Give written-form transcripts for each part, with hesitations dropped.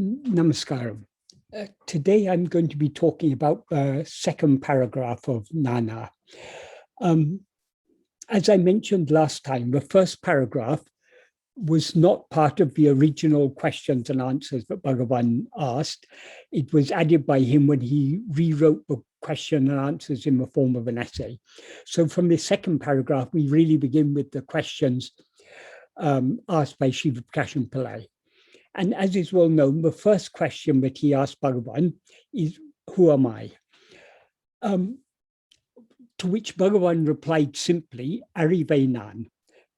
Namaskaram. Today I'm going to be talking about the second paragraph of Nāṉ Ār. As I mentioned last time, the first paragraph was not part of the original questions and answers that Bhagavan asked. It was added by him when he rewrote the question and answers in the form of an essay. So from the second paragraph, we really begin with the questions asked by Srila Prakāśam Pillai. And as is well known, the first question that he asked Bhagavan is, who am I? To which Bhagavan replied simply, āhiya.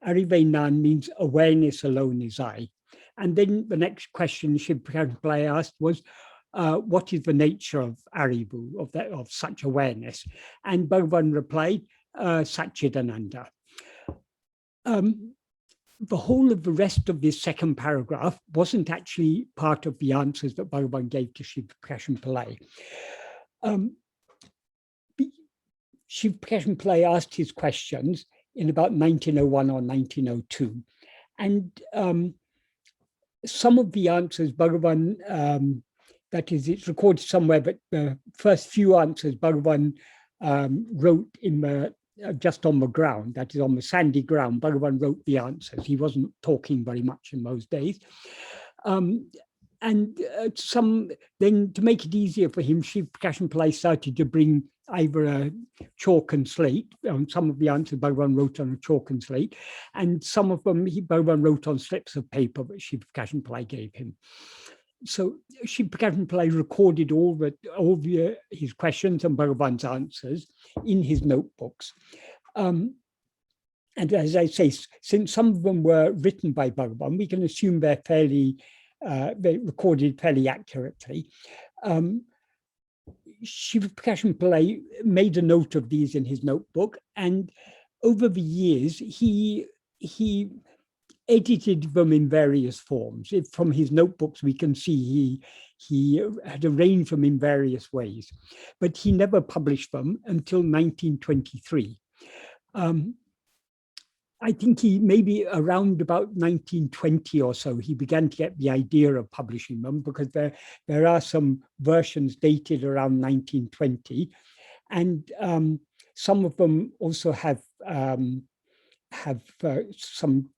Āhiya means awareness alone is I. And then the next question Srila Prakāśam Pillai asked was, what is the nature of āhiya, of such awareness? And Bhagavan replied, Sachit Ananda. The whole of the rest of this second paragraph wasn't actually part of the answers that Bhagavan gave to Srila Prakāśam Pillai. Srila Prakāśam Pillai asked his questions in about 1901 or 1902. And some of the answers Bhagavan, that is, it's recorded somewhere, but the first few answers Bhagavan wrote in the just on the ground, that is on the sandy ground. Bhagavan wrote the answers. He wasn't talking very much in those days. Then to make it easier for him, Srila Prakāśam Pillai started to bring either a chalk and slate. Some of the answers Bhagavan wrote on a chalk and slate, and some of them Bhagavan wrote on slips of paper that Srila Prakāśam Pillai gave him. So Srila Prakāśam Pillai recorded his questions and Bhagavan's answers in his notebooks. And as I say, since some of them were written by Bhagavan, we can assume they're recorded fairly accurately. Srila Prakāśam Pillai made a note of these in his notebook, and over the years he edited them in various forms. From his notebooks, we can see he had arranged them in various ways, but he never published them until 1923. I think he maybe around about 1920 or so, he began to get the idea of publishing them, because there are some versions dated around 1920, and some of them also have some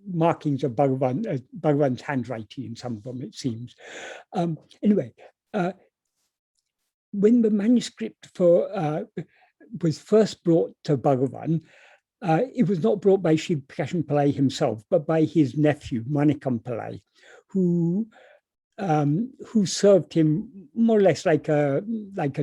markings of Bhagavan's handwriting in some of them, it seems. Anyway, when the manuscript was first brought to Bhagavan, it was not brought by Srila Prakāśam Pillai himself, but by his nephew, Manikam Pillai, who served him more or less like a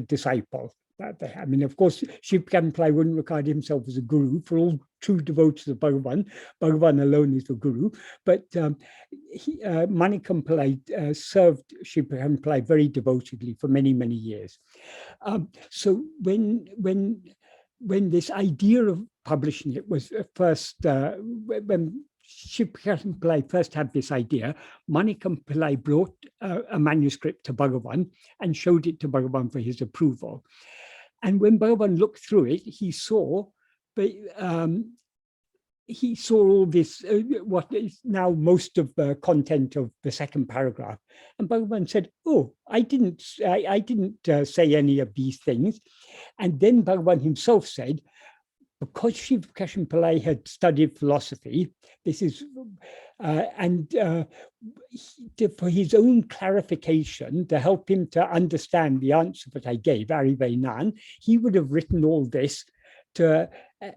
disciple. I mean, of course, Srila Prakāśam Pillai wouldn't regard himself as a guru. For all true devotees of Bhagavan, Bhagavan alone is the guru. But Manikam Pillai served Srila Prakāśam Pillai very devotedly for many, many years. So when this idea of publishing it was first, when Srila Prakāśam Pillai first had this idea, Manikam Pillai brought a manuscript to Bhagavan and showed it to Bhagavan for his approval. And when Bhagavan looked through it, he saw all this, what is now most of the content of the second paragraph. And Bhagavan said, oh, I didn't say any of these things. And then Bhagavan himself said, because Srila Prakāśam Pillai had studied philosophy, this is, for his own clarification, to help him to understand the answer that I gave, āhiya, he would have written all this to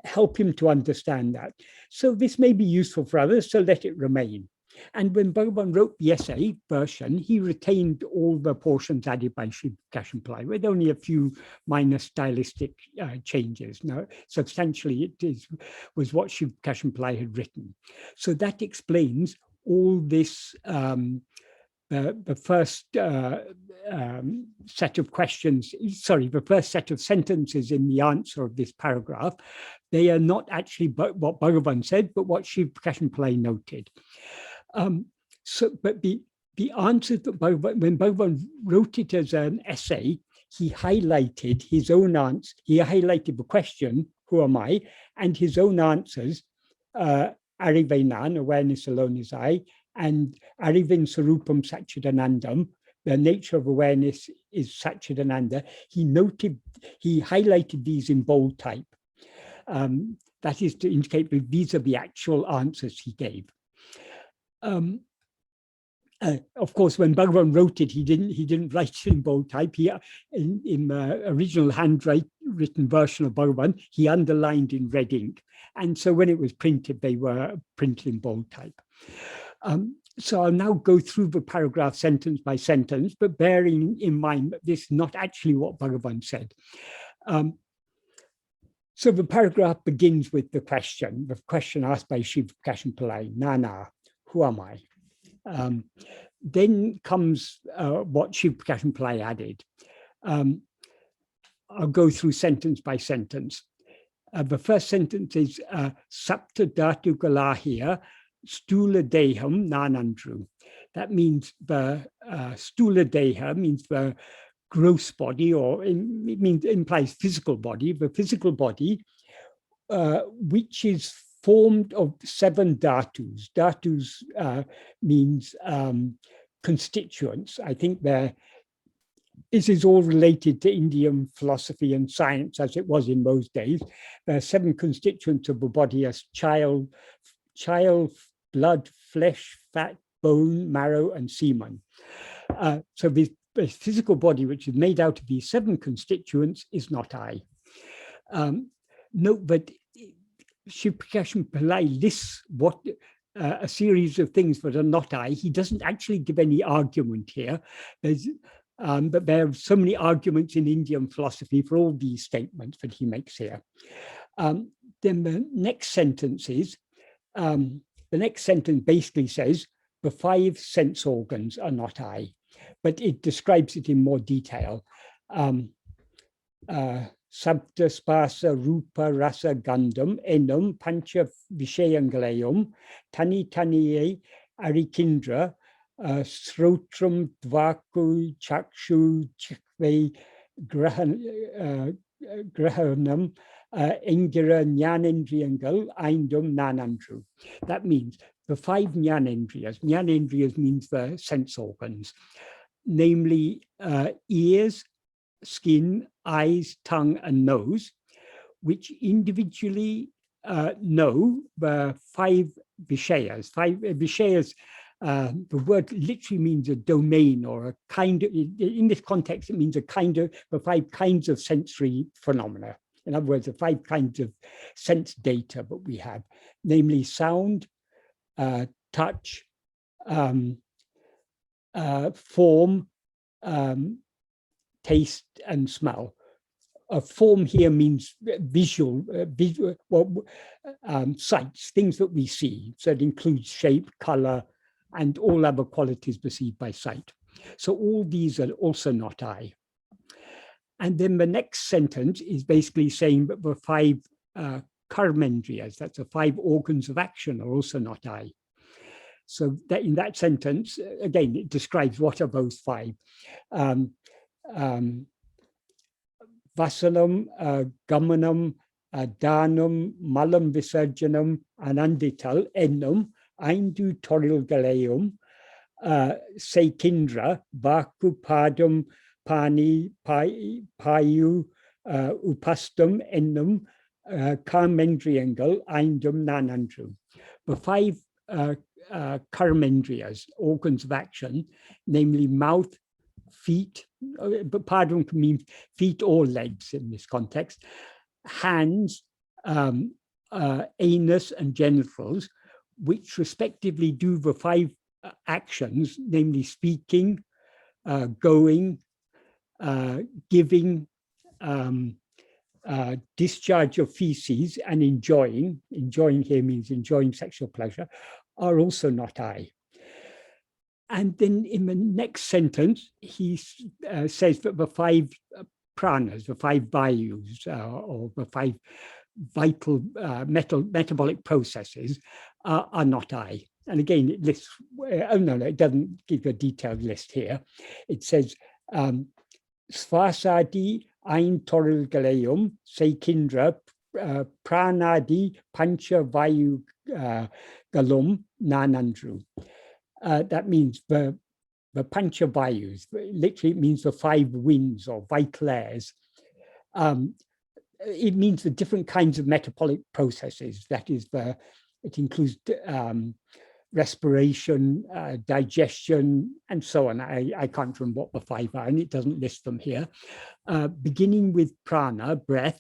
help him to understand that. So this may be useful for others, so let it remain. And when Bhagavan wrote the essay version, he retained all the portions added by Srila Prakāśam Pillai, with only a few minor stylistic changes. Now, substantially, was what Srila Prakāśam Pillai had written. So that explains all this. The first set of questions, sorry, the first set of sentences in the answer of this paragraph, they are not actually what Bhagavan said, but what Srila Prakāśam Pillai noted. But the answer that when Bhagavan wrote it as an essay, he highlighted his own answer. He highlighted the question, who am I, and his own answers, āhiya, awareness alone is I, and Arivin Sarupam Sachit Anandam, the nature of awareness is Sachit Ananda. He highlighted these in bold type. That is to indicate that these are the actual answers he gave. Of course, when Bhagavan wrote it, he didn't write it in bold type. In the original handwritten version of Bhagavan, he underlined in red ink. And so when it was printed, they were printed in bold type. So I'll now go through the paragraph sentence by sentence, but bearing in mind that this is not actually what Bhagavan said. So the paragraph begins with the question asked by Sri Prakasham Pillai, Nāṉ Ār, who am I? Then comes what Sri Prakasham Pillai added. I'll go through sentence by sentence. The first sentence is sapta dhātukkaḻāl āhiya, sthūla dēham nāṉ Ār. That means the sthūla dēha means the gross body, or implies physical body, the physical body, which is formed of 7 dhātus. Dhātus means constituents. I think this is all related to Indian philosophy and science as it was in those days. There are 7 constituents of the body as chyle, blood, flesh, fat, bone, marrow, and semen. So the physical body, which is made out of these 7 constituents, is not I. Note that Sri Prakasham Pillai lists a series of things that are not I. He doesn't actually give any argument here. But there are so many arguments in Indian philosophy for all these statements that he makes here. Then the next sentence basically says the 5 sense organs are not I, but it describes it in more detail. Śabda, spariśa, rūpa, rasa, gandham, eṉṉum, pañca, viṣayaṅgaḻaiyum, taṉi-t-taṉi-y-ē, aṟigiṉṭṛa, śurōttiram, tuvakku, cakṣus, jihvai, ghirāṇam, eṉgiṛa, jnānendriyaṅgaḻ, eṉģum, Nāṉ Ār. That means the 5 jnānendriyas. Jnānendriyas means the sense organs, namely ears, skin, eyes, tongue, and nose, which individually know the 5 viṣayas. 5 viṣayas, the word literally means a domain or a kind of, in this context, it means a kind of, the 5 kinds of sensory phenomena. In other words, the 5 kinds of sense data that we have, namely sound, touch, form, taste, and smell. Form here means visual sights, things that we see. So it includes shape, color, and all other qualities perceived by sight. So all these are also not I. And then the next sentence is basically saying that the 5 karmendriyas, that's the 5 organs of action, are also not I. So that in that sentence, again, it describes what are those 5. Vasanam, gamanam, dhanam, malam visarjanam, anandital, eṉṉum, aṇḍṛu ṭhārilgaḻaiyum, sekiṇḍṛa, vakku, padam, pani, payu, upastam, eṇṉum, karmendriyaṅgaḻ, eṇģum, Nāṉ Ār. The 5 karmendriyas, organs of action, namely mouth, feet, but pardon can mean feet or legs in this context, hands, anus, and genitals, which respectively do the 5 actions, namely speaking, going, giving, discharge of feces, and enjoying. Enjoying here means enjoying sexual pleasure, are also not I. And then in the next sentence, he says that the 5 pranas, the 5 vayus, or the 5 vital metabolic processes are not I. And again, it lists, no, it doesn't give a detailed list here. It says, svasadi ain ṭhārilgaḻaiyum, sekiṇḍṛa, pranadi pancha vayu galum, Nāṉ Ār. that means the pañca vayus. Literally, it means the 5 winds or vital airs. It means the different kinds of metabolic processes. That is, it includes respiration, digestion, and so on. I can't remember what the 5 are, and it doesn't list them here. Beginning with prana, breath,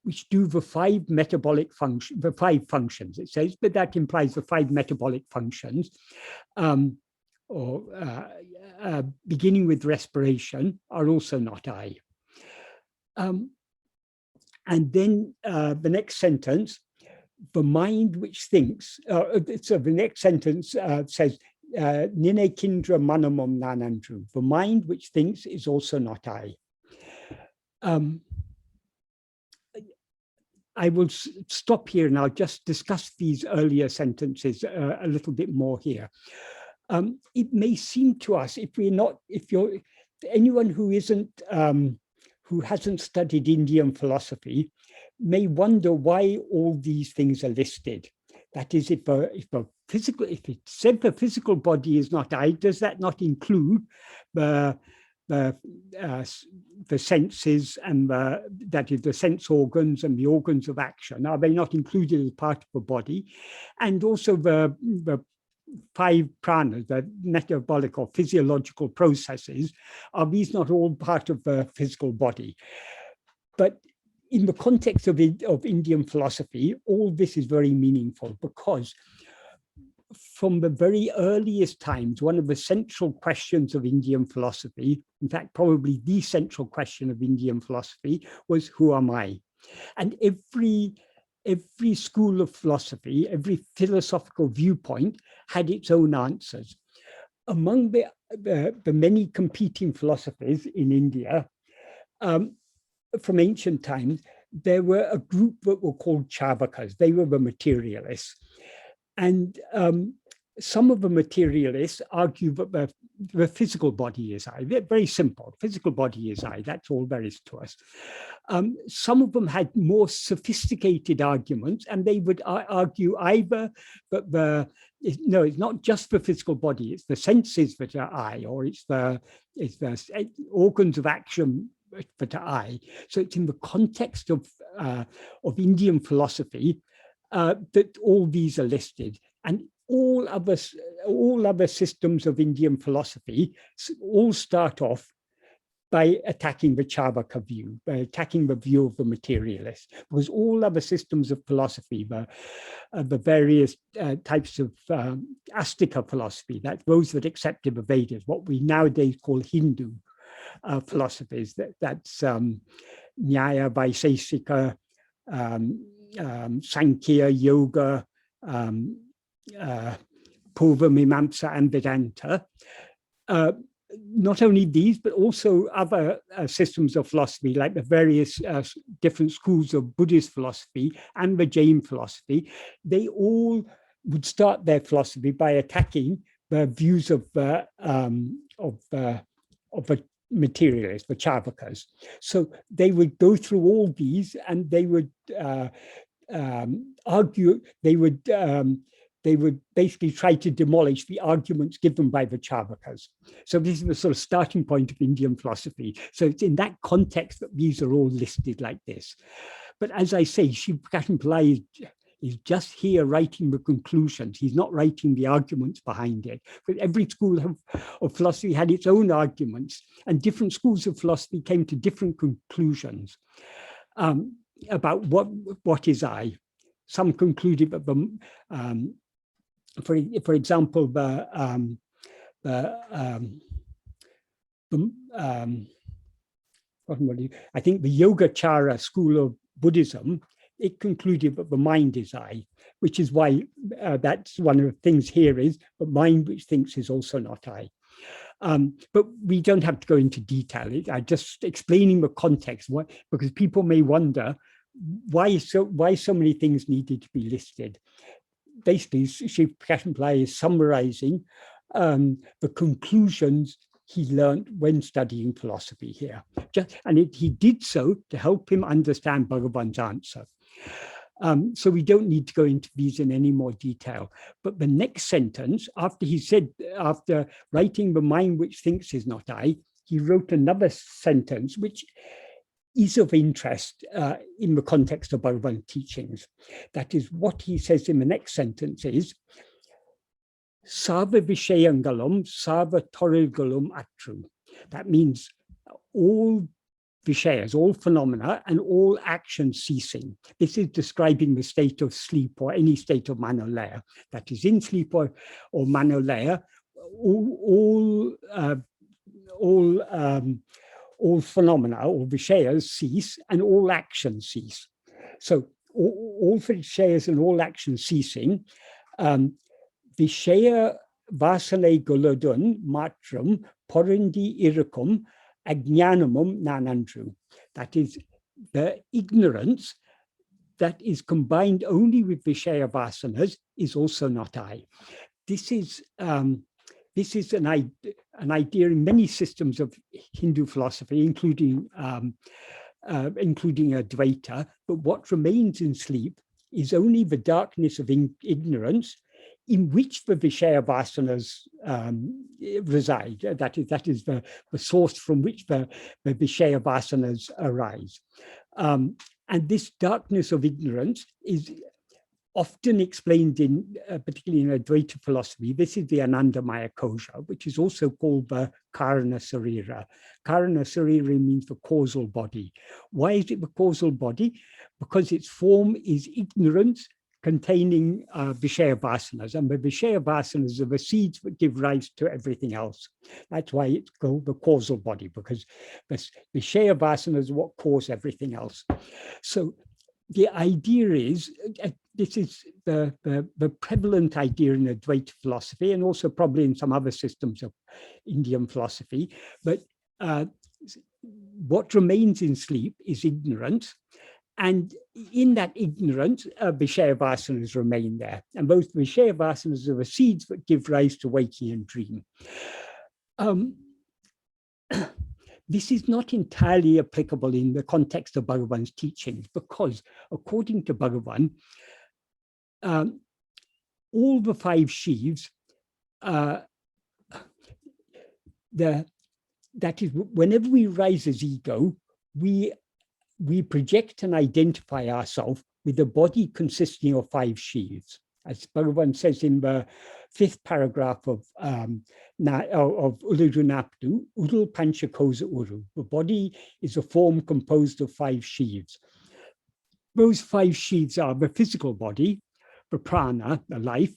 which do the 5 metabolic functions, the 5 functions, it says, but that implies the 5 metabolic functions. Beginning with respiration are also not I. And then the next sentence, the mind which thinks, so the next sentence says, Nine-kindra manamam Nāṉ Ār. The mind which thinks is also not I. I will stop here and I'll just discuss these earlier sentences a little bit more here. It may seem to us, if you're anyone who isn't, who hasn't studied Indian philosophy, may wonder why all these things are listed. That is, if it said the physical body is not I, does that not include the senses and that is the sense organs and the organs of action? Are they not included as part of the body? And also the 5 pranas, the metabolic or physiological processes, are these not all part of the physical body? But in the context of Indian philosophy, all this is very meaningful, because from the very earliest times, one of the central questions of Indian philosophy, in fact, probably the central question of Indian philosophy, was, who am I? And every school of philosophy, every philosophical viewpoint had its own answers. Among the many competing philosophies in India, from ancient times, there were a group that were called Charvakas. They were the materialists. And some of the materialists argue that the physical body is I. They're very simple. Physical body is I. That's all there is to us. Some of them had more sophisticated arguments, and they would argue either that no, it's not just the physical body, it's the senses that are I, or it's the organs of action that are I. So it's in the context of Indian philosophy that all these are listed, and all other systems of Indian philosophy all start off by attacking the Charvaka view, by attacking the view of the materialist, because all other systems of philosophy, the various types of Astika philosophy, that's those that accepted the Vedas, what we nowadays call Hindu philosophies, that's Nyaya, Vaisesika, Sankhya, Yoga, Purva Mimamsa, and Vedanta. Not only these, but also other systems of philosophy, like the various different schools of Buddhist philosophy and the Jain philosophy. They all would start their philosophy by attacking the views of the materialists, the Charvakas. So they would go through all these, and they would argue. They would basically try to demolish the arguments given by the Charvakas. So this is the sort of starting point of Indian philosophy. So it's in that context that these are all listed like this. But as I say, Śabda is just here writing the conclusions. He's not writing the arguments behind it. But every school of philosophy had its own arguments, and different schools of philosophy came to different conclusions about what is I. Some concluded that for example, I think the Yogacara school of Buddhism, it concluded that the mind is I, which is why that's one of the things here is the mind which thinks is also not I. But we don't have to go into detail. I'm just explaining the context, because people may wonder why so many things needed to be listed. Basically, Śabda is summarizing the conclusions he learned when studying philosophy here. He did so to help him understand Bhagavan's answer. So we don't need to go into these in any more detail. But the next sentence, after he said, after writing the mind which thinks is not I, he wrote another sentence which is of interest in the context of Bhagavan teachings. That is, what he says in the next sentence is, Sarva viṣayaṅgaḻaiyum, sarva taṇi-t-taṇi-y-ē aṇṭṛṟu. That means all viṣayas, all phenomena, and all action ceasing. This is describing the state of sleep or any state of manolaya. That is, in sleep or manolaya, all phenomena or viṣayas cease and all actions cease. So all viṣayas and all actions ceasing, viṣaya vasale golodun matram porindi irakum aģiṇṇamum Nāṉ Ār. That is, the ignorance that is combined only with viṣaya vasanas is also not I. This is an idea in many systems of Hindu philosophy, including Advaita. But what remains in sleep is only the darkness of ignorance, in which the viṣaya vasanas reside. That is the source from which the viṣaya vasanas arise. And this darkness of ignorance is often explained in, particularly in Advaita philosophy. This is the Anandamaya kosha, which is also called the Karana Sarira. Karana Sarira means the causal body. Why is it the causal body? Because its form is ignorance containing viṣaya vasanas, and the viṣaya vasanas are the seeds that give rise to everything else. That's why it's called the causal body, because the viṣaya vasanas are what cause everything else. So the idea is, this is the prevalent idea in Advaita philosophy, and also probably in some other systems of Indian philosophy, but what remains in sleep is ignorance. And in that ignorance, viṣaya vasanas remain there. And both viṣaya vasanas are the seeds that give rise to waking and dream. This is not entirely applicable in the context of Bhagavan's teachings, because according to Bhagavan, all the five sheaves, that is, whenever we rise as ego, we project and identify ourselves with a body consisting of five sheaths. As Bhagavan says in the 5th paragraph of Ulurunaptu, Uru Pancha Kosa Uru. The body is a form composed of five sheaths. Those five sheaths are the physical body, the prana, the life,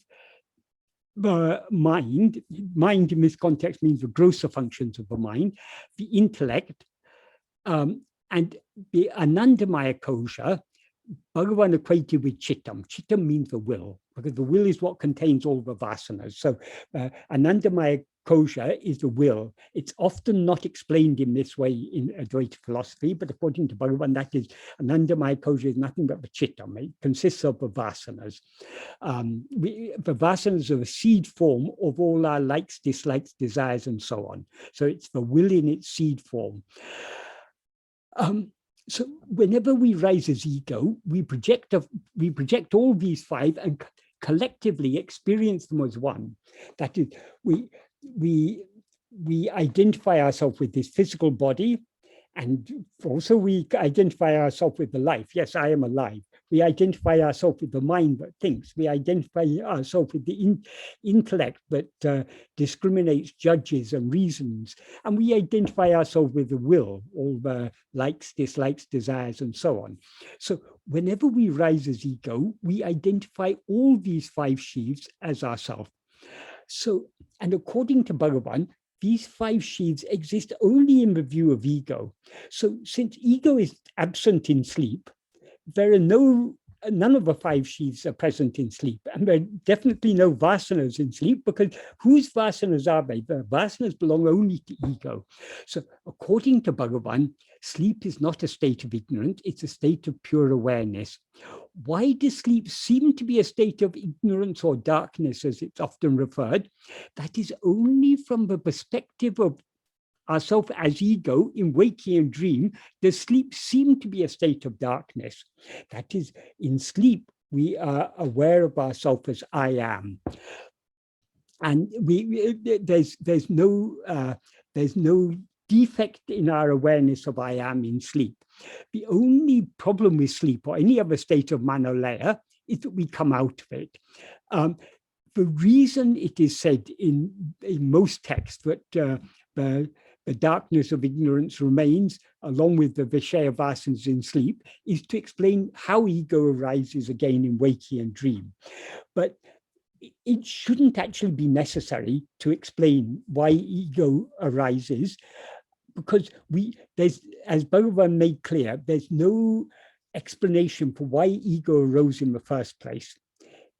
the mind. Mind in this context means the grosser functions of the mind, the intellect, and the Anandamaya kosha, Bhagavan equated with chittam. Chittam means the will, because the will is what contains all the vasanas. So Anandamaya kosha is the will. It's often not explained in this way in Advaita philosophy, but according to Bhagavan, that is, Anandamaya kosha is nothing but the chittam. It consists of the vasanas. The vasanas are the seed form of all our likes, dislikes, desires, and so on. So it's the will in its seed form. So whenever we rise as ego, we project all these five and collectively experience them as one. That is, we identify ourselves with this physical body, and also we identify ourselves with the life. Yes, I am alive. We identify ourselves with the mind that thinks. We identify ourselves with the intellect that discriminates, judges, and reasons. And we identify ourselves with the will, all the likes, dislikes, desires, and so on. So whenever we rise as ego, we identify all these five sheaths as ourselves. So, and according to Bhagavan, these five sheaths exist only in the view of ego. So since ego is absent in sleep, there are none of the five sheaths are present in sleep. And there are definitely no vasanas in sleep, because whose vasanas are they? The vasanas belong only to ego. So according to Bhagavan, sleep is not a state of ignorance, it's a state of pure awareness. Why does sleep seem to be a state of ignorance or darkness, as it's often referred? That is only from the perspective of ourself as ego in waking and dream, does sleep seem to be a state of darkness. That is, in sleep, we are aware of ourselves as I am. And there's no defect in our awareness of I am in sleep. The only problem with sleep or any other state of manolaya is that we come out of it. The reason it is said in most texts that the darkness of ignorance remains, along with the viṣaya vasanas in sleep, is to explain how ego arises again in waking and dream. But it shouldn't actually be necessary to explain why ego arises, because as Bhagavan made clear, there's no explanation for why ego arose in the first place.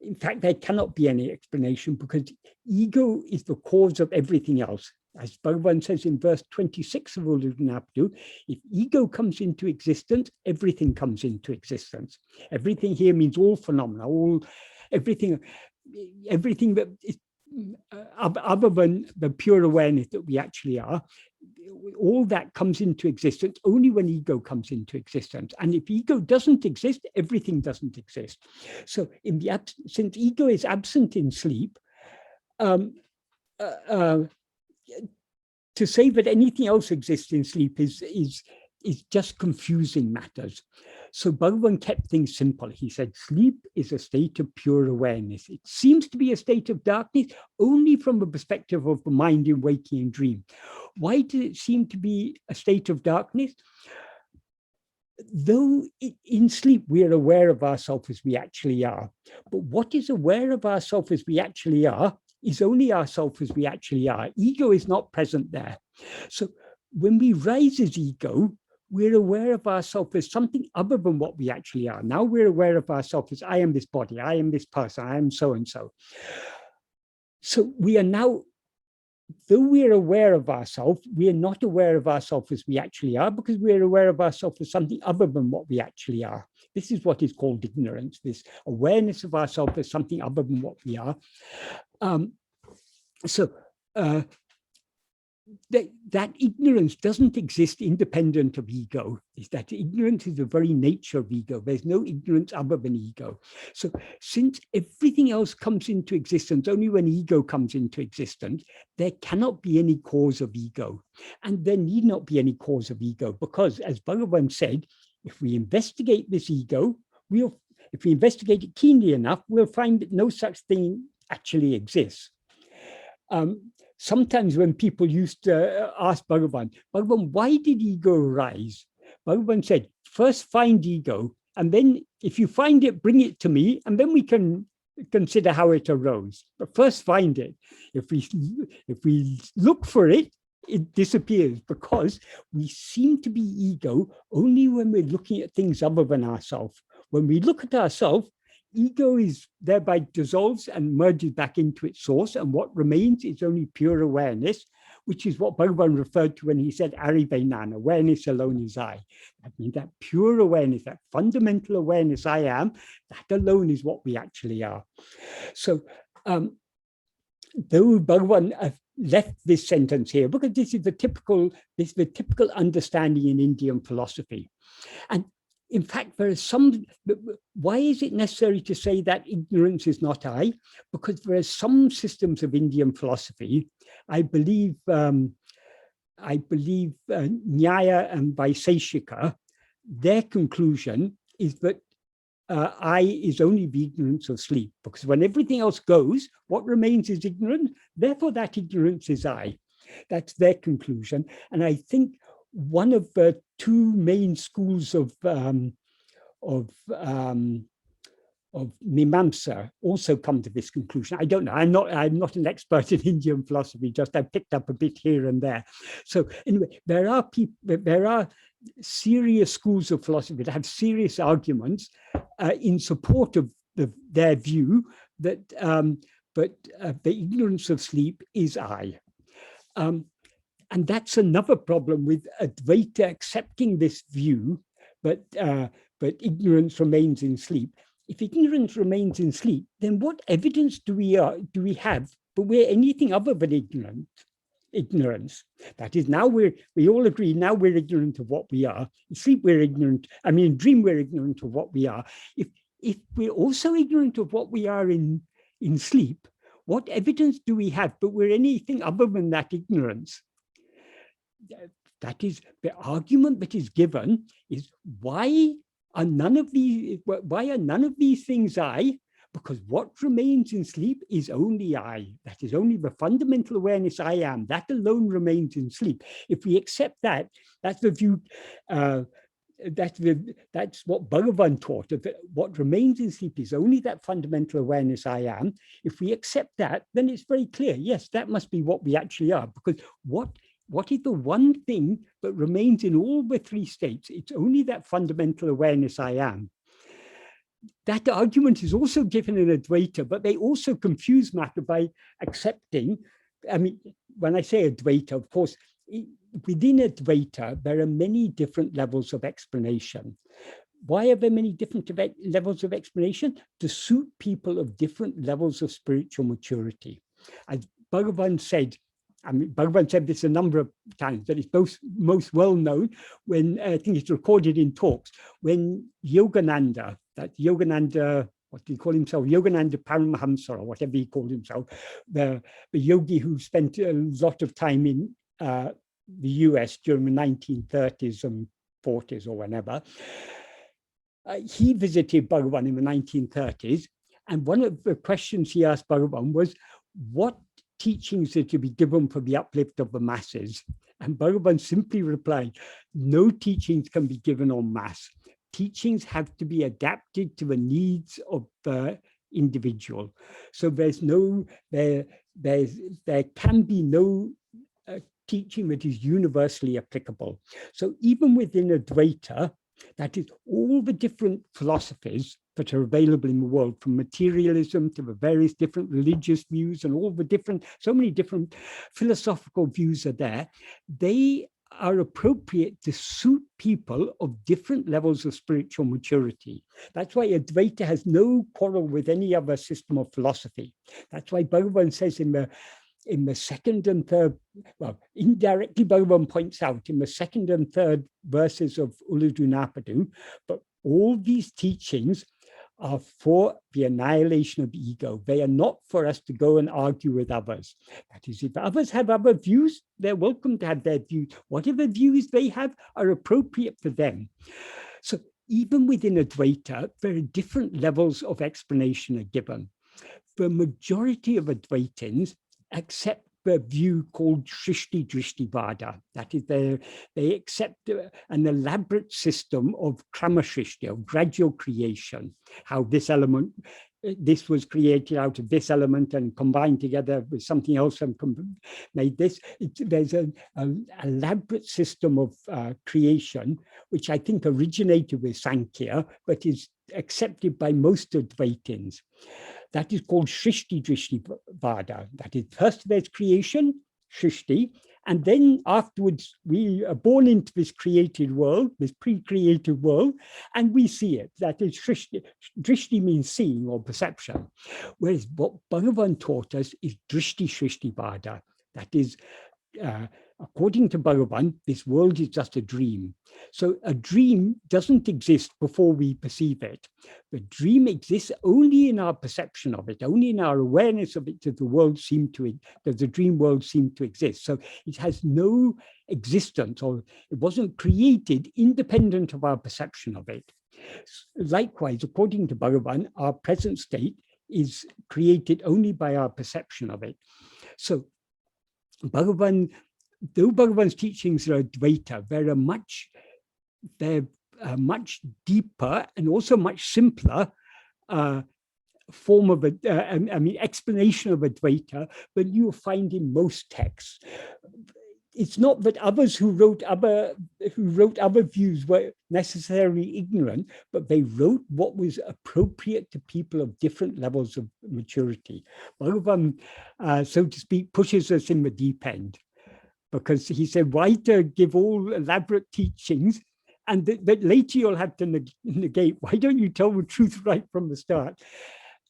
In fact, there cannot be any explanation, because ego is the cause of everything else. As Bhagavan says in verse 26 of Ulladu, if ego comes into existence, everything comes into existence. Everything here means all phenomena, everything that is other than the pure awareness that we actually are. All that comes into existence only when ego comes into existence. And if ego doesn't exist, everything doesn't exist. So since ego is absent in sleep, to say that anything else exists in sleep is just confusing matters. So Bhagavan kept things simple. He said, sleep is a state of pure awareness. It seems to be a state of darkness only from the perspective of the mind in waking and dream. Why does it seem to be a state of darkness? Though in sleep we are aware of ourselves as we actually are, but what is aware of ourselves as we actually are is only ourselves as we actually are. Ego is not present there. So when we rise as ego, we're aware of ourselves as something other than what we actually are. Now we're aware of ourselves as I am this body, I am this person, I am so-and-so. So we are now, though we're aware of ourselves, we are not aware of ourselves as we actually are, because we're aware of ourselves as something other than what we actually are. This is what is called ignorance, this awareness of ourselves as something other than what we are. That ignorance doesn't exist independent of ego. That ignorance is the very nature of ego. There's no ignorance other than ego. So since everything else comes into existence only when ego comes into existence, there cannot be any cause of ego. And there need not be any cause of ego, because as Bhagavan said, if we investigate this ego, if we investigate it keenly enough, we'll find that no such thing actually exists. Sometimes when people used to ask Bhagavan, why did ego arise? Bhagavan said, first find ego, and then if you find it, bring it to me, and then we can consider how it arose. But first find it. If we look for it, it disappears, because we seem to be ego only when we're looking at things other than ourselves. When we look at ourselves, ego is thereby dissolves and merges back into its source, and what remains is only pure awareness, which is what Bhagavan referred to when he said Arivainana, awareness alone is I. That means that pure awareness, that fundamental awareness I am, that alone is what we actually are. So though Bhagavan left this sentence here, because this is the typical understanding in Indian philosophy. And in fact, there is why is it necessary to say that ignorance is not I? Because there are some systems of Indian philosophy, I believe Nyaya and Vaiseshika, their conclusion is that I is only the ignorance of sleep, because when everything else goes, what remains is ignorance, therefore that ignorance is I. That's their conclusion. And I think one of the two main schools of Mimamsa also come to this conclusion. I don't know. I'm not an expert in Indian philosophy. Just I picked up a bit here and there. So anyway, there are serious schools of philosophy that have serious arguments in support of their view that the ignorance of sleep is I. And that's another problem with Advaita accepting this view, but ignorance remains in sleep. If ignorance remains in sleep, then what evidence do we have that we're anything other than ignorant? ignorance. That is, now we all agree, now we're ignorant of what we are. In sleep, we're ignorant. I mean, in dream, we're ignorant of what we are. If we're also ignorant of what we are in sleep, what evidence do we have but we're anything other than that ignorance? That is, the argument that is given is, why are none of these things I? Because what remains in sleep is only I. That is only the fundamental awareness I am. That alone remains in sleep. If we accept that, that's the view. That's what Bhagavan taught. That what remains in sleep is only that fundamental awareness I am. If we accept that, then it's very clear. Yes, that must be what we actually are. Because what is the one thing that remains in all the three states? It's only that fundamental awareness I am. That argument is also given in Advaita, but they also confuse matter by accepting. I mean, when I say Advaita, of course, within Advaita, there are many different levels of explanation. Why are there many different levels of explanation? To suit people of different levels of spiritual maturity. As Bhagavan said, I mean, Bhagavan said this a number of times, but it's most well known when, I think it's recorded in talks, when Yogananda, what do you call himself? Yogananda Paramahamsa, or whatever he called himself, the yogi who spent a lot of time in the US during the 1930s and 40s or whenever. He visited Bhagavan in the 1930s, and one of the questions he asked Bhagavan was, what teachings are to be given for the uplift of the masses? And Bhagavan simply replied, no teachings can be given en masse. Teachings have to be adapted to the needs of the individual. So there can be no teaching that is universally applicable. So even within Advaita, that is, all the different philosophies that are available in the world, from materialism to the various different religious views and all the different, so many different philosophical views are there, they are appropriate to suit people of different levels of spiritual maturity. That's why Advaita has no quarrel with any other system of philosophy. That's why Bhagavan says in the second and third, well, indirectly Bhagavan points out in the second and third verses of Ulladu Narpadu, but all these teachings are for the annihilation of ego. They are not for us to go and argue with others. That is, if others have other views, they're welcome to have their views. Whatever views they have are appropriate for them. So even within Advaita, there are different levels of explanation are given. The majority of Advaitins accept the view called Shrishti Drishtivada. That is, they accept an elaborate system of Krama Shrishti, of gradual creation, how this element, this was created out of this element and combined together with something else and made this. There's an elaborate system of creation, which I think originated with Sankhya, but is accepted by most Advaitins. That is called Shrishti Drishtivada. That is, first there's creation, Shrishti, and then afterwards we are born into this created world, this pre-created world, and we see it. That is Shrishti. Drishti means seeing or perception. Whereas what Bhagavan taught us is Drishti Shrishtivada. That is, according to Bhagavan, this world is just a dream. So a dream doesn't exist before we perceive it. The dream exists only in our perception of it, only in our awareness of it, that the dream world seemed to exist. So it has no existence, or it wasn't created independent of our perception of it. Likewise, according to Bhagavan, our present state is created only by our perception of it. So Bhagavan, though Bhagavan's teachings are Advaita, they're much deeper and also much simpler form of explanation of Advaita than you'll find in most texts. It's not that others who wrote other views were necessarily ignorant, but they wrote what was appropriate to people of different levels of maturity. Bhagavan, so to speak, pushes us in the deep end, because he said, why to give all elaborate teachings, and that later you'll have to negate? Why don't you tell the truth right from the start?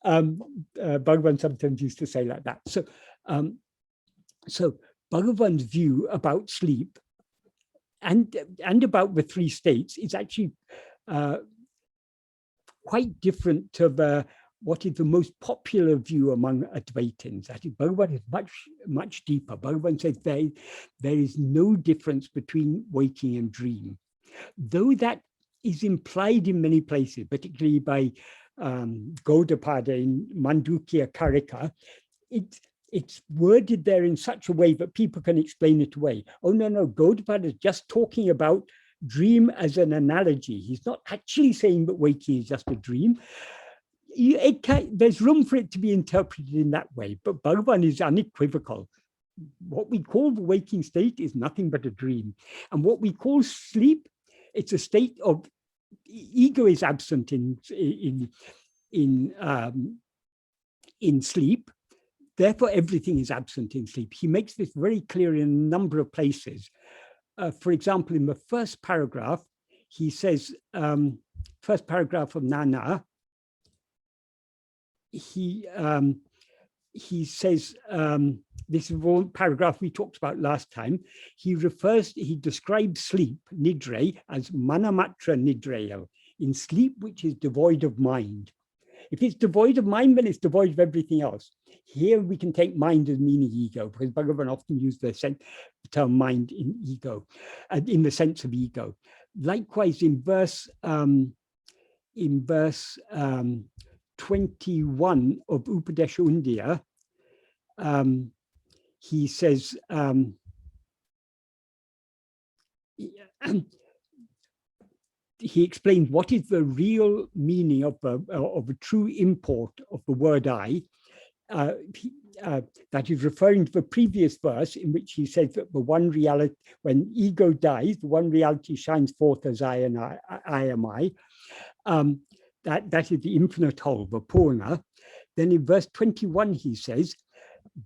Bhagavan sometimes used to say like that. So Bhagavan's view about sleep and about the three states is actually quite different to what is the most popular view among Advaitins. That is, Bhagavan is much deeper. Bhagavan says there is no difference between waking and dream, though that is implied in many places, particularly by Gaudapada in Mandukya Karika. It's worded there in such a way that people can explain it away. Oh, no, Gaudapada is just talking about dream as an analogy. He's not actually saying that waking is just a dream. There's room for it to be interpreted in that way, but Bhagavan is unequivocal. What we call the waking state is nothing but a dream. And what we call sleep, it's a state of ego is absent in sleep. Therefore, everything is absent in sleep. He makes this very clear in a number of places. For example, in the first paragraph, he says, first paragraph of Nāṉ Ār, he says, this is one paragraph we talked about last time. He describes sleep, nidre, as manamatra nidreyo, in sleep which is devoid of mind. If it's devoid of mind, then it's devoid of everything else. Here we can take mind as meaning ego, because Bhagavan often used the term mind in ego, in the sense of ego. Likewise, in verse 21 of Upadesha Undiyā, he says, he explains what is the real meaning of a true import of the word I. That is referring to the previous verse in which he says that the one reality, when ego dies, the one reality shines forth as I and I am I. That is the infinite whole, the Purna. Then in verse 21, he says,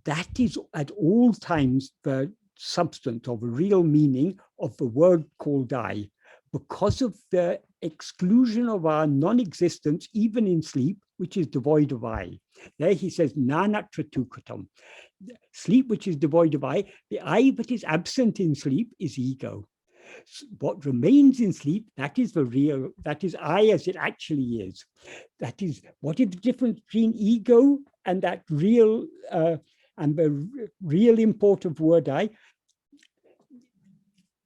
that is at all times the substance of a real meaning of the word called I. Because of the exclusion of our non-existence, even in sleep, which is devoid of I. There he says, nānatra tukkatam. Sleep which is devoid of I, the I that is absent in sleep is ego. What remains in sleep, that is the real, that is I as it actually is. That is, what is the difference between ego and that real, and the real import of word I?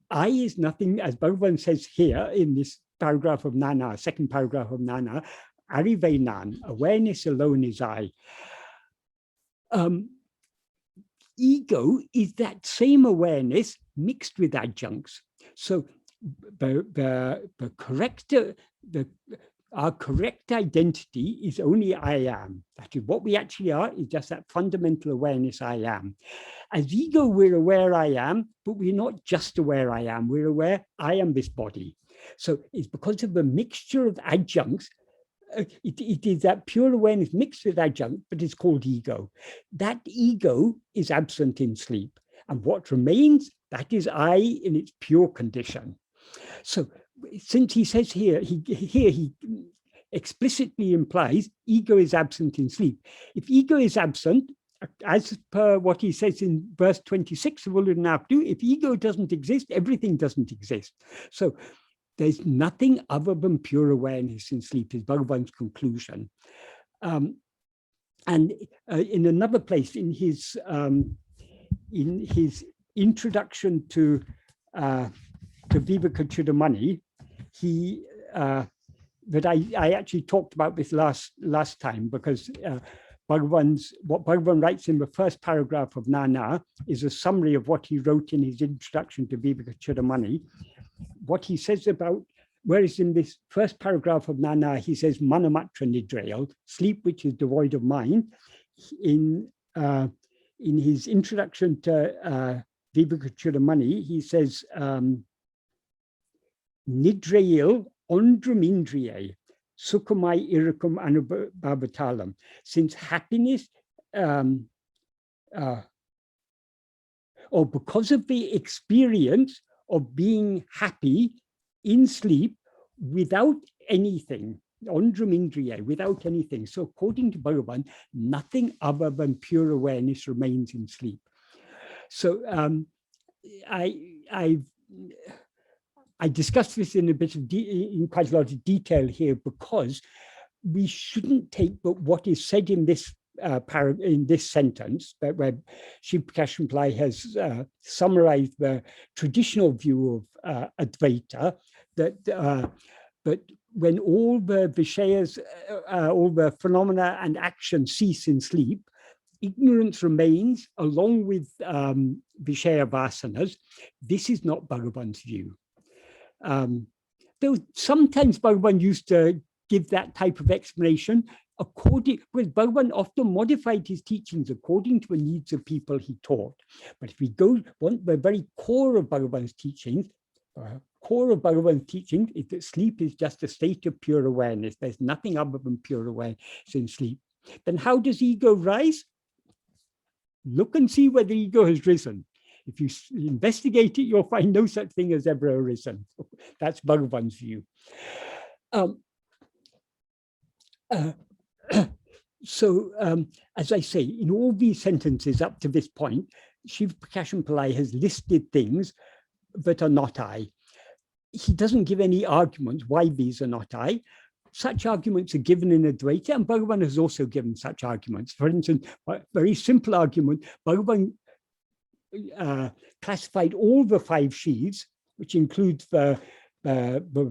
I is nothing, as Bhagavan says here in this paragraph of Nāṉ Ār, second paragraph of Nāṉ Ār, āriveṇān, awareness alone is I. Ego is that same awareness mixed with adjuncts. So our correct identity is only I am. That is what we actually are, is just that fundamental awareness I am. As ego, we're aware I am, but we're not just aware I am, we're aware I am this body. So it's because of the mixture of adjuncts, it is that pure awareness mixed with adjunct, but it's called ego. That ego is absent in sleep. And what remains, that is I in its pure condition. So since he says here, he explicitly implies ego is absent in sleep. If ego is absent, as per what he says in verse 26 of Ulunaptu, if ego doesn't exist, everything doesn't exist. So there's nothing other than pure awareness in sleep, is Bhagavan's conclusion. And in another place, in his introduction to Viveka-Chudamani, he that I actually talked about this last time, because what Bhagavan writes in the first paragraph of Nāṉ Ār is a summary of what he wrote in his introduction to Viveka-Chudamani. What he says about, whereas in this first paragraph of Nāṉ Ār, he says manamatra nidreyo, sleep which is devoid of mind. In his introduction to Viveka-Chudamani, he says nidreyo ondramindriye sukhamai irakum anubhavatalam. Since happiness, or because of the experience of being happy in sleep without anything, ondramindriye, without anything. So according to Bhagavan, nothing other than pure awareness remains in sleep. So I discussed this in a bit of in quite a lot of detail here, because we shouldn't take but what is said in this in this sentence, where Shiv Prakash Pillai has summarized the traditional view of Advaita, that but when all the viṣayas, all the phenomena and actions cease in sleep, ignorance remains along with viṣaya vasanas. This is not Bhagavan's view. Though sometimes Bhagavan used to give that type of explanation, because Bhagavan often modified his teachings according to the needs of people he taught. But if we want the very core of Bhagavan's teachings, is that sleep is just a state of pure awareness. There's nothing other than pure awareness in sleep. Then how does ego rise? Look and see whether ego has risen. If you investigate it, you'll find no such thing as ever arisen. That's Bhagavan's view. As I say, in all these sentences up to this point, Shiv Prakash Pillai has listed things that are not I. He doesn't give any arguments why these are not I. Such arguments are given in Advaita, and Bhagavan has also given such arguments. For instance, a very simple argument, Bhagavan classified all the 5 Shivs, which includes the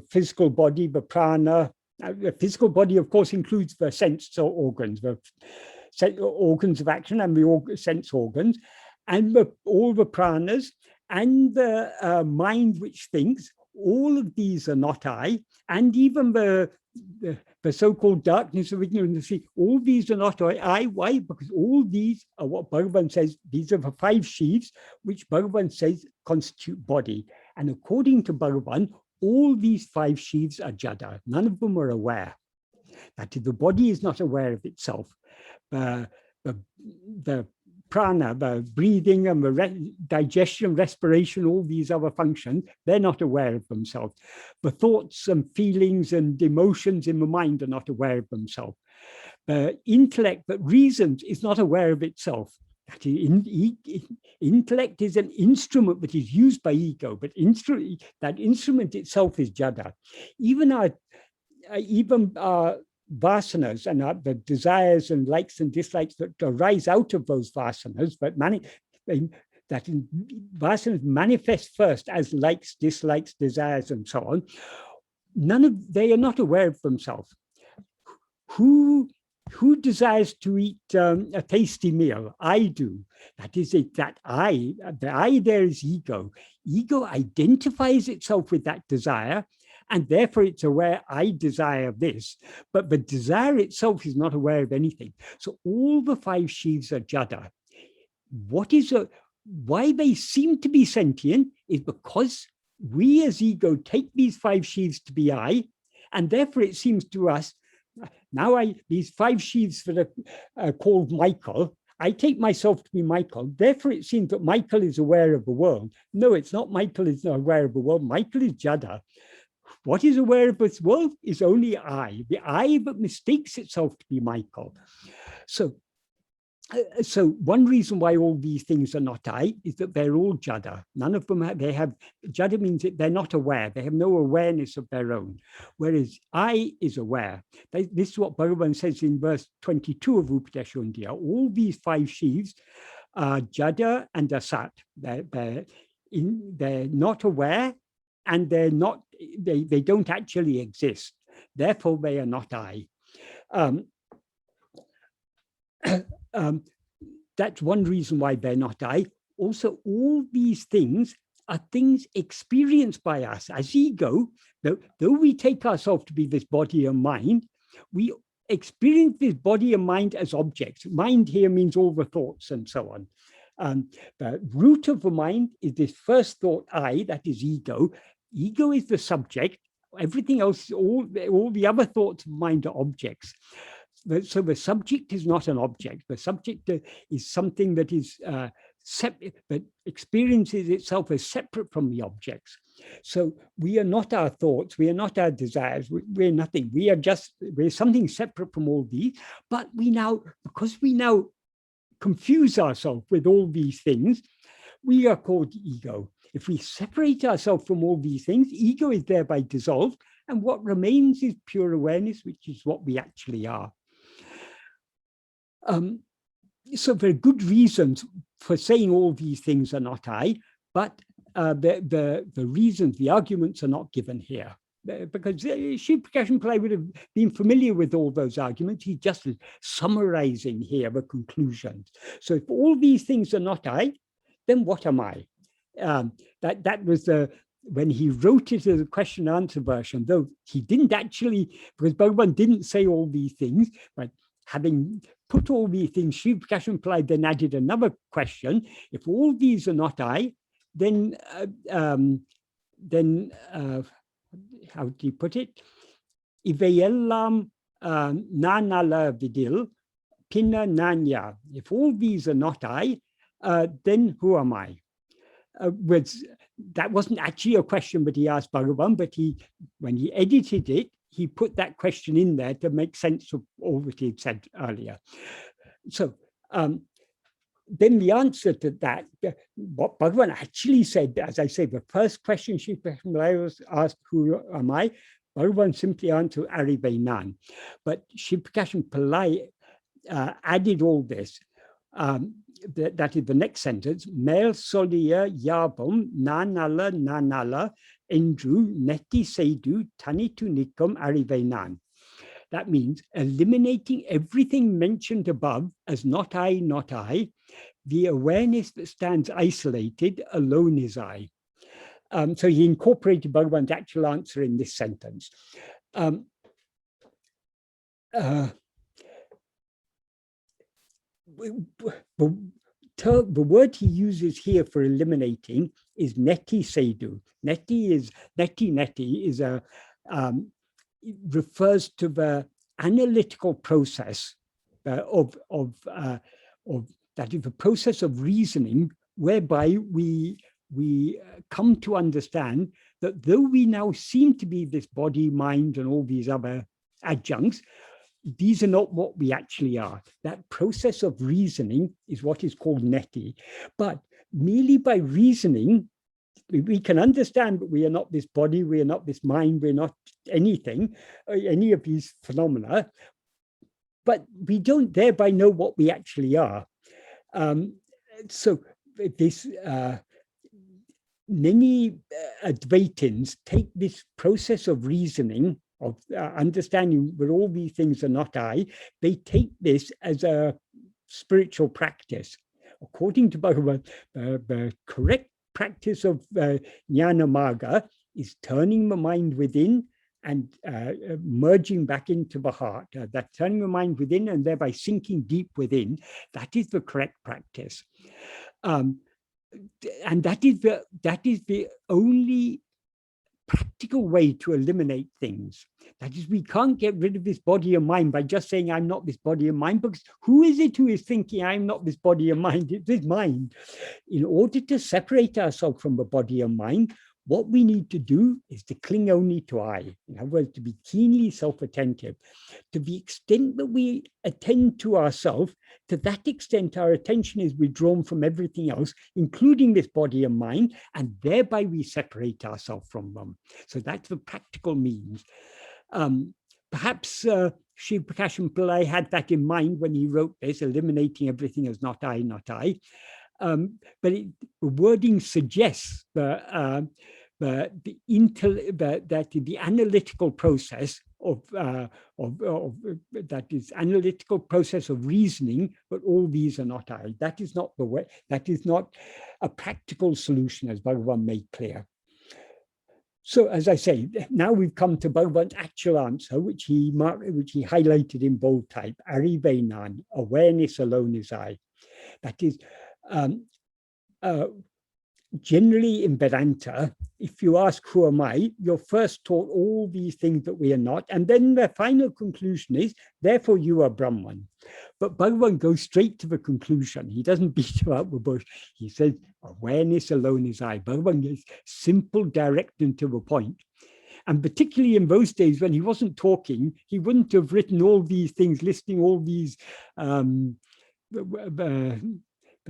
physical body, the prana. The physical body, of course, includes the sense organs, the organs of action and the sense organs, and all the pranas, and the mind which thinks. All of these are not I, and even the so-called darkness of ignorance. All these are not I. Why? Because all these are what Bhagavan says. These are the 5 Shivs, which Bhagavan says constitute body. And according to Bhagavan, all these 5 Shivs are jada. None of them are aware. That is, the body is not aware of itself. The prana, the breathing and the digestion, respiration, all these other functions, they're not aware of themselves. The thoughts and feelings and emotions in the mind are not aware of themselves. The intellect that reasons is not aware of itself. That is, intellect is an instrument that is used by ego, but that instrument itself is jada. Even our vasanas and the desires and likes and dislikes that arise out of those vasanas, but vasanas manifest first as likes, dislikes, desires, and so on. They are not aware of themselves. Who desires to eat a tasty meal? I do. That is it, the I there is ego. Ego identifies itself with that desire, and therefore it's aware, I desire this. But the desire itself is not aware of anything. So all the 5 Shivs are jada. Why they seem to be sentient is because we as ego take these 5 Shivs to be I, and therefore it seems to us, now these 5 Shivs that are called Michael, I take myself to be Michael, therefore it seems that Michael is aware of the world. No, it's not Michael is not aware of the world, Michael is jada. What is aware of this world is only I, the I that mistakes itself to be Michael. So one reason why all these things are not I is that they're all jada. None of them jada means that they're not aware. They have no awareness of their own. Whereas I is aware. This is what Bhagavan says in verse 22 of Upadesha. All these 5 Shivs are jada and asat. They're not aware, and they don't actually exist. Therefore, they are not I. That's one reason why they're not I. Also, all these things are things experienced by us as ego. Though we take ourselves to be this body and mind, we experience this body and mind as objects. Mind here means all the thoughts and so on. The root of the mind is this first thought, I, that is ego. Ego is the subject. Everything else, all the other thoughts of mind are objects. So the subject is not an object. The subject is something that is separate, that experiences itself as separate from the objects. So we are not our thoughts. We are not our desires. We're nothing. We're something separate from all these. But because we now confuse ourselves with all these things, we are called ego. If we separate ourselves from all these things, ego is thereby dissolved, and what remains is pure awareness, which is what we actually are. So there are good reasons for saying all these things are not I, but the reasons, the arguments are not given here. Because Sri Prakashan Pillai would have been familiar with all those arguments. He just is summarizing here the conclusions. So if all these things are not I, then what am I? That was when he wrote it as a question and answer version, though he didn't actually, because Bhagavan didn't say all these things, but having put all these things, Sri Prakashan Pillai then added another question. If all these are not I, then how do you put it? Iveyellam nāṇ Ār vidil, pinna Nāṇ Ār. If all these are not I, then who am I? That wasn't actually a question that he asked Bhagavan, but when he edited it, he put that question in there to make sense of all that he had said earlier. So then the answer to that, what Bhagavan actually said, as I say, the first question Sri Prakashan Pillai was asked, who am I? Bhagavan simply answered, aṛigiṇḍṛa. But Sri Prakashan Pillai added all this. That is the next sentence. Mel solia yabum nāṇ Ār eṉģṛu neti sedu taṉi-t nikum aṛigiṇḍṛa. That means eliminating everything mentioned above as not I, the awareness that stands isolated alone is I. So he incorporated Bhagavan's actual answer in this sentence. The word he uses here for eliminating is neti sedu. Neti is a refers to the analytical process of that is the process of reasoning, whereby we come to understand that though we now seem to be this body, mind, and all these other adjuncts, these are not what we actually are. That process of reasoning is what is called neti. But merely by reasoning, we can understand that we are not this body, we are not this mind, we're not anything, any of these phenomena, but we don't thereby know what we actually are. So this many Advaitins take this process of reasoning, of understanding that all these things are not I, they take this as a spiritual practice. According to Bhagavan, the correct practice of jnana marga is turning the mind within and merging back into the heart. That turning the mind within and thereby sinking deep within, that is the correct practice. And that is the only practical way to eliminate things. That is, we can't get rid of this body and mind by just saying I'm not this body and mind, because who is it who is thinking I'm not this body and mind? It's this mind. In order to separate ourselves from the body and mind, what we need to do is to cling only to I. In other words, to be keenly self-attentive. To the extent that we attend to ourselves, to that extent our attention is withdrawn from everything else, including this body and mind, and thereby we separate ourselves from them. So that's the practical means. Perhaps Sri Prakashan Pillai had that in mind when he wrote this, eliminating everything as not I, but the wording suggests that the analytical process of that is analytical process of reasoning, but all these are not I. That is not the way. That is not a practical solution, as Bhagavan made clear. So, as I say, now we've come to Bhagavan's actual answer, which he highlighted in bold type: aṛigiṇḍṛa, awareness alone is I. That is. Generally in Vedanta, if you ask who am I, you're first taught all these things that we are not, and then the final conclusion is, therefore you are Brahman. But Bhagavan goes straight to the conclusion. He doesn't beat about the bush. He says, awareness alone is I. Bhagavan is simple, direct, and to the point. And particularly in those days when he wasn't talking, he wouldn't have written all these things, listing all these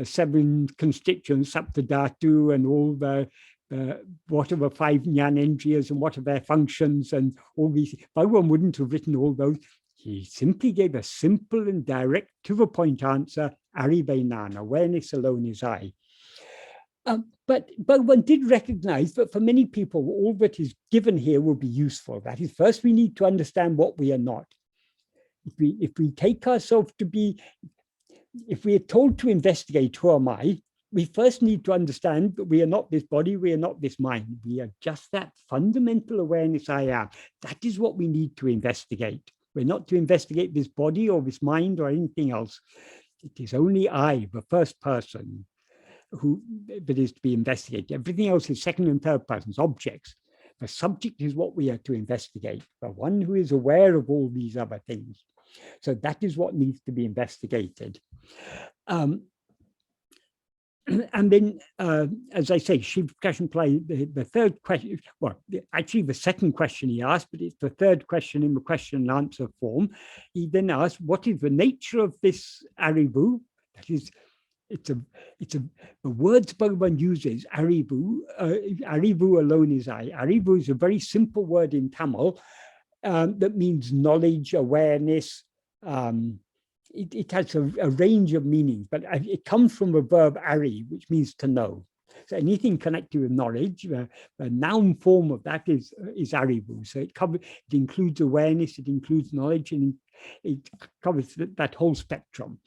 seven constituents, sapta dhātu, and all the whatever 5 jnanendriyas and what are their functions and all these. Bhagavan wouldn't have written all those. He simply gave a simple and direct, to the point answer, āhiya, awareness alone is I. But Bhagavan did recognize that for many people, all that is given here will be useful. That is, first we need to understand what we are not. If we take ourselves to be, if we are told to investigate who am I, we first need to understand that we are not this body, we are not this mind. We are just that fundamental awareness I am. That is what we need to investigate. We're not to investigate this body or this mind or anything else. It is only I, the first person, that is to be investigated. Everything else is second and third persons, objects. The subject is what we are to investigate, the one who is aware of all these other things. So that is what needs to be investigated. And then, as I say, Shiv Kashanplai, the third question, well, actually the second question he asked, but it's the third question in the question and answer form. He then asked, what is the nature of this aṛivu? That is, the words Bhagavan uses, aṛivu alone is I. Aṛivu is a very simple word in Tamil that means knowledge, awareness. It has a range of meanings, but it comes from the verb ari, which means to know. So anything connected with knowledge, the noun form of that is aṛivu. So it includes awareness, it includes knowledge, and it covers that whole spectrum.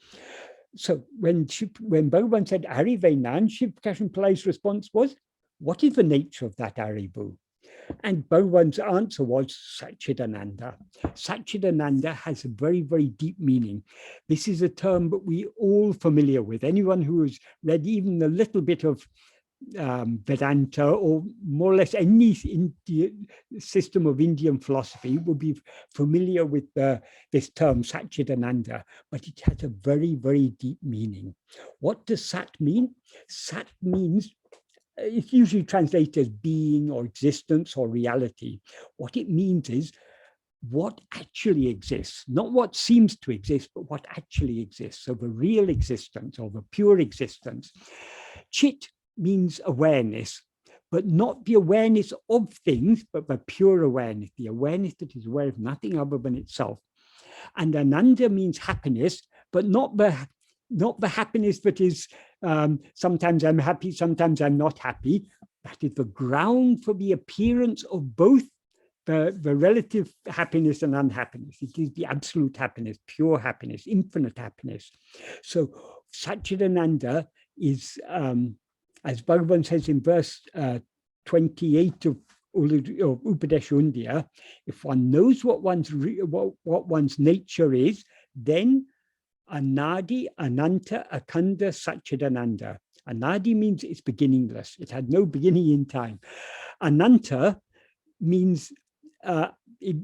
So when Bhagavan said Nāṉ, Shiv Kashanplai's response was, what is the nature of that aṛivu? And Bhagavan's answer was Sachit Ananda. Sachit Ananda has a very, very deep meaning. This is a term that we all familiar with. Anyone who has read even a little bit of Vedanta or more or less any system of Indian philosophy will be familiar with this term Sachit Ananda, but it has a very, very deep meaning. What does Sat mean? Sat means, it's usually translated as being or existence or reality. What it means is what actually exists, not what seems to exist, but what actually exists. So the real existence or the pure existence. Chit means awareness, but not the awareness of things, but the pure awareness, the awareness that is aware of nothing other than itself. And Ananda means happiness, but not the happiness that is sometimes I'm happy, sometimes I'm not happy. That is the ground for the appearance of both the relative happiness and unhappiness. It is the absolute happiness, pure happiness, infinite happiness. So Satchidananda is, as Bhagavan says in verse 28 of Upadesha Undiyā, if one knows what one's nature is, then Anadi, Ananta, Akhanda, Satchidananda. Anadi means it's beginningless. It had no beginning in time. Ananta means it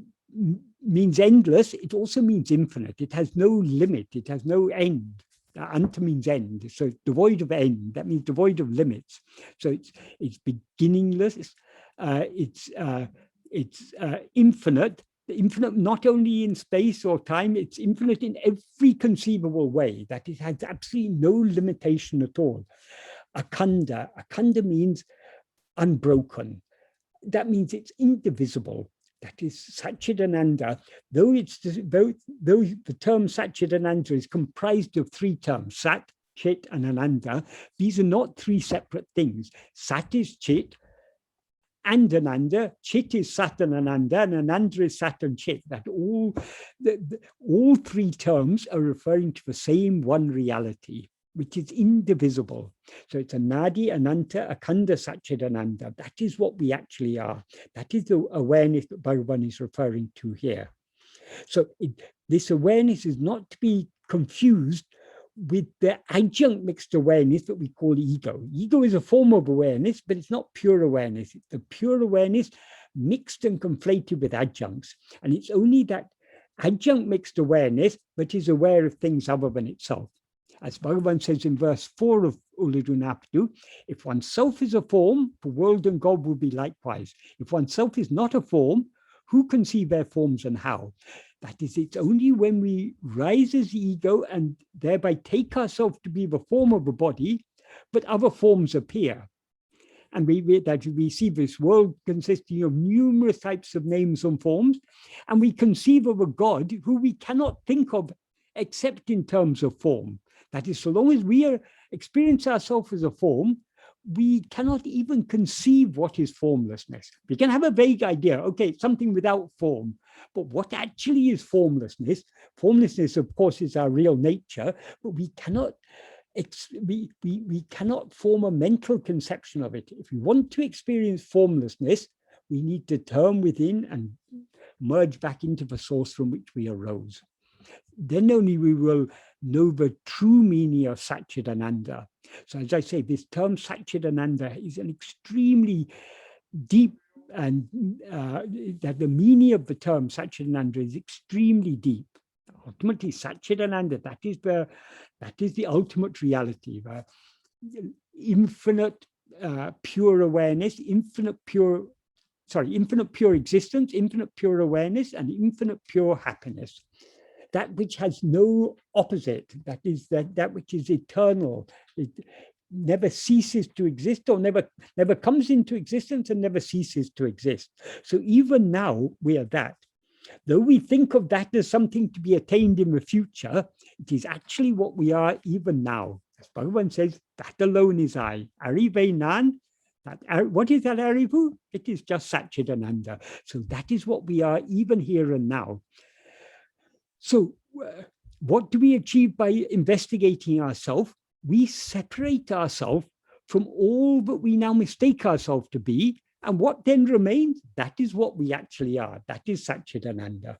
means endless. It also means infinite. It has no limit. It has no end. Anta means end. So devoid of end. That means devoid of limits. So it's beginningless. It's infinite. Infinite not only in space or time, it's infinite in every conceivable way, that it has absolutely no limitation at all. Akhanda. Akhanda means unbroken. That means it's indivisible. That is Satchidananda. Though the term Satchidananda is comprised of 3 terms, Sat, Chit, and Ananda, these are not 3 separate things. Sat is Chit, and Ananda, Chit is Sat and Ananda, and Ananda is Sat and Chit. That all 3 terms are referring to the same one reality, which is indivisible. So it's Anadi, Ananta, Akhanda, Satchidananda. That is what we actually are. That is the awareness that Bhagavan is referring to here. So this awareness is not to be confused with the adjunct mixed awareness that we call ego. Ego is a form of awareness, but it's not pure awareness. It's the pure awareness mixed and conflated with adjuncts. And it's only that adjunct mixed awareness that is aware of things other than itself. As Bhagavan says in verse 4 of Ulladu, if oneself is a form, the world and God will be likewise. If oneself is not a form, who can see their forms and how? That is, it's only when we rise as ego and thereby take ourselves to be the form of a body, but other forms appear. And we see this world consisting of numerous types of names and forms, and we conceive of a God who we cannot think of except in terms of form. That is, so long as we experience ourselves as a form, we cannot even conceive what is formlessness. We can have a vague idea, okay, something without form, but what actually is formlessness? Formlessness, of course, is our real nature, but we cannot form a mental conception of it. If we want to experience formlessness, we need to turn within and merge back into the source from which we arose. Then only we will know the true meaning of Sachit Ananda. So as I say, this term Sachit Ananda is an extremely deep, and that the meaning of the term Sachit Ananda is extremely deep. Ultimately, Sachit Ananda, that is the ultimate reality, infinite pure awareness, infinite pure existence, infinite pure awareness, and infinite pure happiness. That which has no opposite, that is that which is eternal. It never ceases to exist, or never comes into existence and never ceases to exist. So even now we are that. Though we think of that as something to be attained in the future, it is actually what we are even now. As Bhagavan says, that alone is I. Arive Nāṇ. What is that Arivu? It is just Sachit Ananda. So that is what we are even here and now. So what do we achieve by investigating ourselves? We separate ourselves from all that we now mistake ourselves to be. And what then remains? That is what we actually are. That is Sachit Ananda.